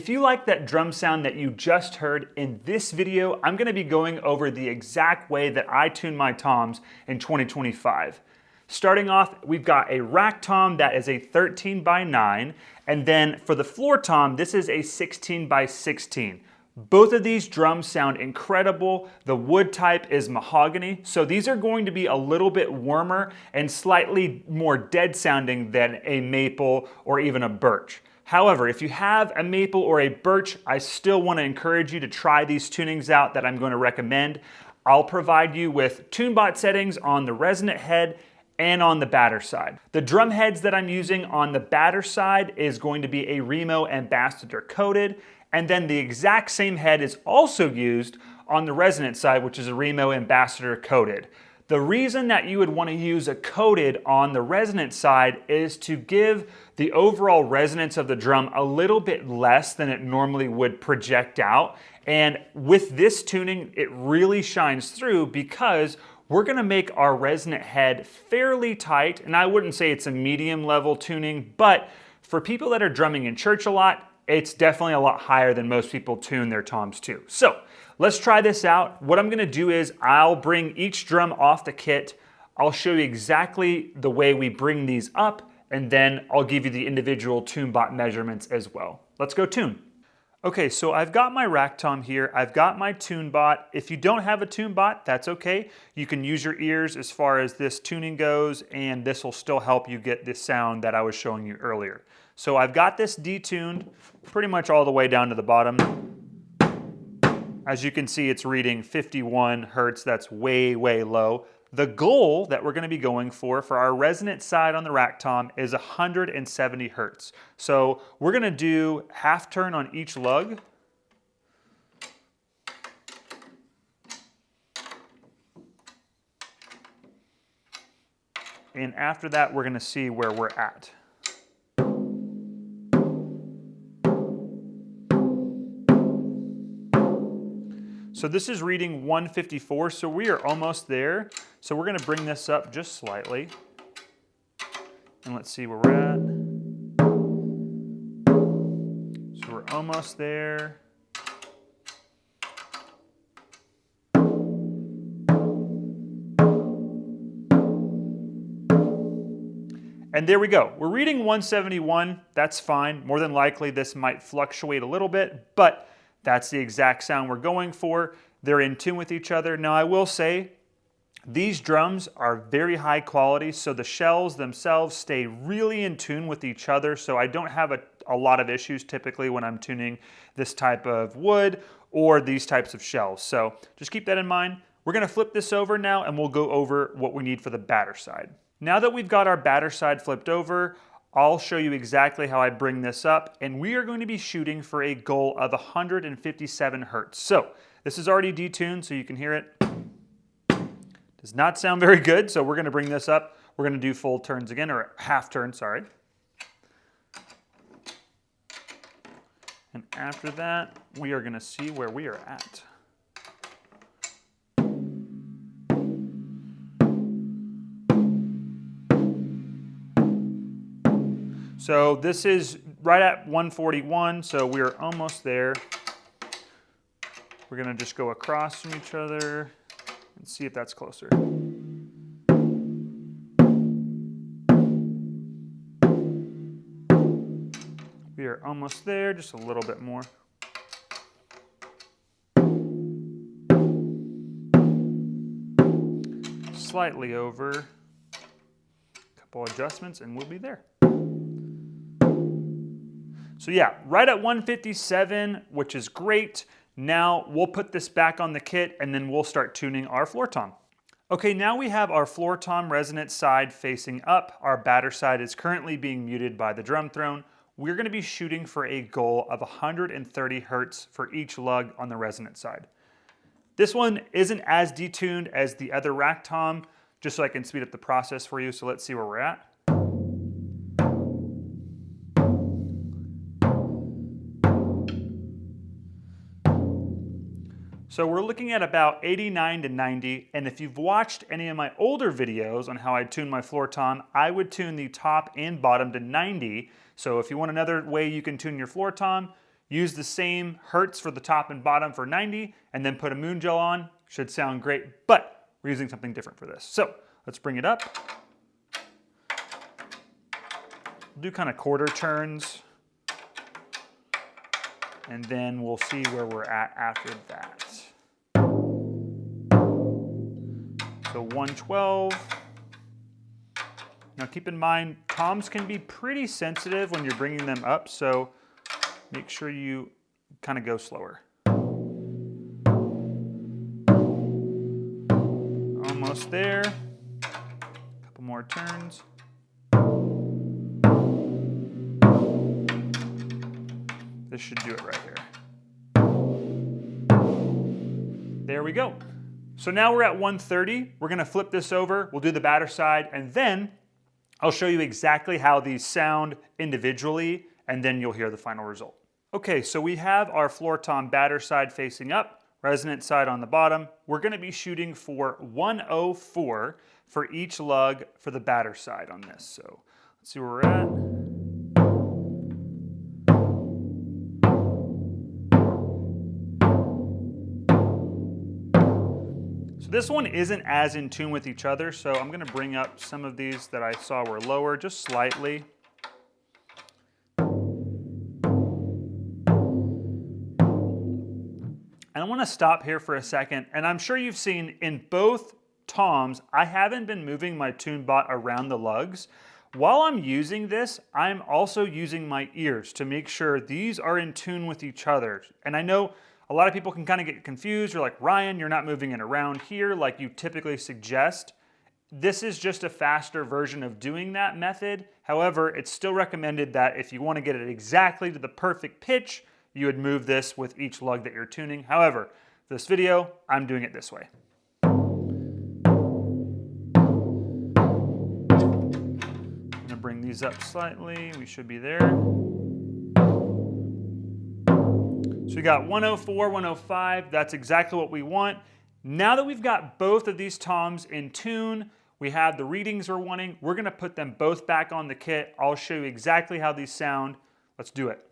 If you like that drum sound that you just heard in this video, I'm gonna be going over the exact way that I tune my toms in 2025. Starting off, we've got a rack tom that is a 13x9, and then for the floor tom, this is a 16x16. Both of these drums sound incredible. The wood type is mahogany, so these are going to be a little bit warmer and slightly more dead sounding than a maple or even a birch. However, if you have a maple or a birch, I still want to encourage you to try these tunings out that I'm going to recommend. I'll provide you with TuneBot settings on the resonant head and on the batter side. The drum heads that I'm using on the batter side is going to be a Remo Ambassador coated, and then the exact same head is also used on the resonant side, which is a Remo Ambassador coated. The reason that you would want to use a coated on the resonant side is to give the overall resonance of the drum a little bit less than it normally would project out. And with this tuning, it really shines through because we're gonna make our resonant head fairly tight, and I wouldn't say it's a medium level tuning, but for people that are drumming in church a lot, it's definitely a lot higher than most people tune their toms to. So let's try this out. What I'm gonna do is I'll bring each drum off the kit. I'll show you exactly the way we bring these up, and then I'll give you the individual TuneBot measurements as well. Let's go tune. Okay, so I've got my rack tom here. I've got my TuneBot. If you don't have a TuneBot, that's okay. You can use your ears as far as this tuning goes, and this will still help you get this sound that I was showing you earlier. So I've got this detuned pretty much all the way down to the bottom. As you can see, it's reading 51 hertz. That's way, way low. The goal that we're going to be going for our resonant side on the rack tom is 170 hertz. So we're going to do half turn on each lug. And after that, we're going to see where we're at. So this is reading 154, so we are almost there. So we're gonna bring this up just slightly. And let's see where we're at. So we're almost there. And there we go. We're reading 171, that's fine. More than likely this might fluctuate a little bit, but that's the exact sound we're going for. They're in tune with each other. Now I will say, these drums are very high quality, so the shells themselves stay really in tune with each other, so I don't have a lot of issues typically when I'm tuning this type of wood or these types of shells. So just keep that in mind. We're gonna flip this over now and we'll go over what we need for the batter side. Now that we've got our batter side flipped over, I'll show you exactly how I bring this up, and we are going to be shooting for a goal of 157 hertz. So this is already detuned, so you can hear it. Does not sound very good, so we're going to bring this up. We're going to do full turns again, or half turn, sorry. And after that, we are going to see where we are at. So this is right at 141, so we're almost there. We're gonna just go across from each other and see if that's closer. We are almost there, just a little bit more. Slightly over. A couple adjustments and we'll be there. So yeah, right at 157, which is great. Now we'll put this back on the kit and then we'll start tuning our floor tom. Okay, now we have our floor tom resonant side facing up. Our batter side is currently being muted by the drum throne. We're gonna be shooting for a goal of 130 hertz for each lug on the resonant side. This one isn't as detuned as the other rack tom, just so I can speed up the process for you. So let's see where we're at. So we're looking at about 89 to 90, and if you've watched any of my older videos on how I tune my floor tom, I would tune the top and bottom to 90. So if you want another way you can tune your floor tom, Use the same hertz for the top and bottom for 90, and then put a moon gel on. Should sound great, but we're using something different for this. So let's bring it up. We'll do kind of quarter turns, and then we'll see where we're at after that. So 112. Now keep in mind, toms can be pretty sensitive when you're bringing them up, so make sure you kind of go slower. Almost there. A couple more turns. This should do it right here. There we go. So now we're at 130. We're gonna flip this over. We'll do the batter side, and then I'll show you exactly how these sound individually, and then you'll hear the final result. Okay, so we have our floor tom batter side facing up, resonant side on the bottom. We're gonna be shooting for 104 for each lug for the batter side on this. So let's see where we're at. This one isn't as in tune with each other, so I'm gonna bring up some of these that I saw were lower, just slightly. And I wanna stop here for a second, and I'm sure you've seen in both toms, I haven't been moving my tune bot around the lugs. While I'm using this, I'm also using my ears to make sure these are in tune with each other. And I know a lot of people can kind of get confused. You're like, Ryan, you're not moving it around here like you typically suggest. This is just a faster version of doing that method. However, it's still recommended that if you want to get it exactly to the perfect pitch, you would move this with each lug that you're tuning. However, for this video, I'm doing it this way. I'm gonna bring these up slightly. We should be there. So we got 104, 105, that's exactly what we want. Now that we've got both of these toms in tune, we have the readings we're wanting, we're gonna put them both back on the kit. I'll show you exactly how these sound. Let's do it.